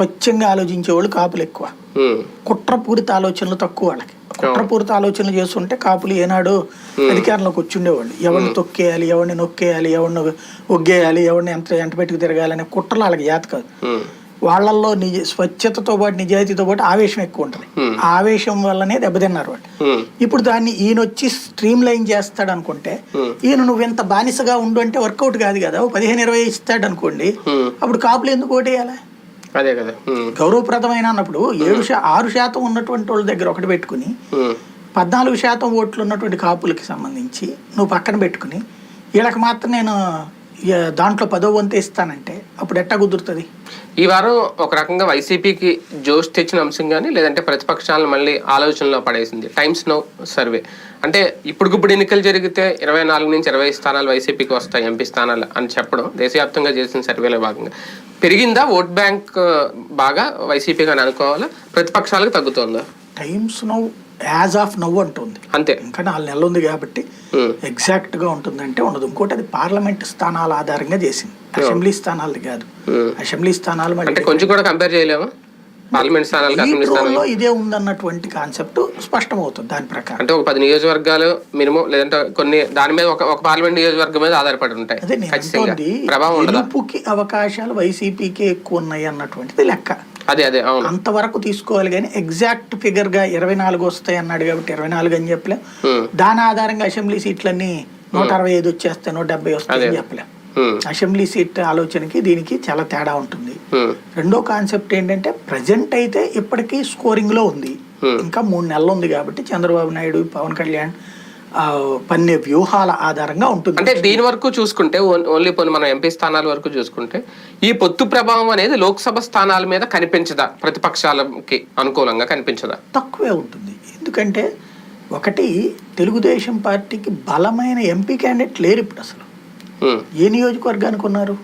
స్వచ్ఛంగా ఆలోచించే వాళ్ళు కాపులు ఎక్కువ, కుట్రపూరిత ఆలోచనలు తక్కువ. వాళ్ళకి కుట్రపూరిత ఆలోచనలు చేస్తుంటే కాపులు ఏనాడు అధికారంలోకి వచ్చిండేవాళ్ళు. ఎవరిని తొక్కేయాలి, ఎవరిని నొక్కేయాలి, ఎవరిని ఒగ్గేయాలి, ఎవరిని ఎంత పెట్టుకు తిరగాలి అనే కుట్రలు వాళ్ళకి జాత కాదు. వాళ్ళల్లో స్వచ్ఛతతో పాటు నిజాయితీతో పాటు ఆవేశం ఎక్కువ ఉంటుంది. ఆ ఆవేశం వల్లనే దెబ్బతిన్నారు వాళ్ళు. ఇప్పుడు దాన్ని ఈయన వచ్చి స్ట్రీమ్ లైన్ చేస్తాడు అనుకుంటే, ఈయన నువ్వు ఎంత బానిసగా ఉండు అంటే వర్కౌట్ కాదు కదా. 15-20 ఇస్తాడు అనుకోండి, అప్పుడు కాపులు ఎందుకు ఓటేయాలి? అదే కదా, గౌరవప్రదమైన అన్నప్పుడు 6% ఉన్నటువంటి వాళ్ళ దగ్గర ఒకటి పెట్టుకుని 14% ఓట్లు ఉన్నటువంటి కాపులకి సంబంధించి నువ్వు పక్కన పెట్టుకుని వీళ్ళకి మాత్రం నేను దాంట్లో 10వ వంతు ఇస్తానంటే అప్పుడు ఎట్టా కుదురుతుంది? ఈ వారం ఒక రకంగా వైసీపీకి జోష్ తెచ్చిన అంశం కానీ, లేదంటే ప్రతిపక్షాలను మళ్ళీ ఆలోచనలో పడేసింది టైమ్స్ నౌ సర్వే. అంటే ఇప్పుడు ఎన్నికలు జరిగితే 24 నుంచి 20 స్థానాలు వైసీపీకి వస్తాయి, ఎంపీ స్థానాలు అని చెప్పడం దేశవ్యాప్తంగా చేసిన సర్వేలో భాగంగా పెరిగిందా ఓట్ బ్యాంక్ బాగా వైసీపీగా అని అనుకోవాలా, ప్రతిపక్షాలకు తగ్గుతుందా? Times now as of now అంటుంది అంతే, ఇంకా 4 నెలలు ఉంది కాబట్టి ఎగ్జాక్ట్ గా ఉంటుందంటే ఉండదు. ఇంకోటి అది పార్లమెంట్ స్థానాల ఆధారంగా చేసింది, అసెంబ్లీ స్థానాలది కాదు. అసెంబ్లీ స్థానాలు అంటే కొంచెం కూడా కంపేర్ చేయలేమా? పార్లమెంట్ స్థానాలు ఇదే ఉందన్నటువంటి కాన్సెప్ట్ స్పష్టమవుతుంది దాని ప్రకారం. అంటే ఒక 10 నియోజకవర్గాలు మినిమం, లేదంటే కొన్ని దాని మీద ఒక పార్లమెంట్ నియోజకవర్గం మీద ఆధారపడి ఉంటాయి. గెలుపుకి అవకాశాలు వైసీపీకి ఎక్కువ ఉన్నాయి అన్నటువంటిది లెక్క. అదే అంతవరకు తీసుకోవాలి కానీ ఎగ్జాక్ట్ ఫిగర్ గా 24 వస్తాయి అన్నాడు కాబట్టి 24 అని చెప్పలే. దాని ఆధారంగా అసెంబ్లీ సీట్లన్నీ 165 వచ్చేస్తాయి, 170 వస్తాయి అని చెప్పలే. అసెంబ్లీ సీట్ ఆలోచనకి దీనికి చాలా తేడా ఉంటుంది. రెండో కాన్సెప్ట్ ఏంటంటే ప్రజెంట్ అయితే ఇప్పటికీ స్కోరింగ్ లో ఉంది, ఇంకా 3 నెలలు ఉంది కాబట్టి చంద్రబాబు నాయుడు, పవన్ కళ్యాణ్ పన్నే వ్యూహాల ఆధారంగా ఉంటుంది. అంటే దీని వరకు చూసుకుంటే ఓన్లీ మనం ఎంపీ స్థానాల వరకు చూసుకుంటే ఈ పొత్తు ప్రభావం అనేది లోక్సభ స్థానాల మీద కనిపించదా? ప్రతిపక్షాలకి అనుకూలంగా కనిపించదా? తక్కువే ఉంటుంది. ఎందుకంటే ఒకటి, తెలుగుదేశం పార్టీకి బలమైన ఎంపీ క్యాండిడేట్ లేరు ఇప్పుడు. అసలు ఏ నియోజకవర్గానికి ఉన్నారు?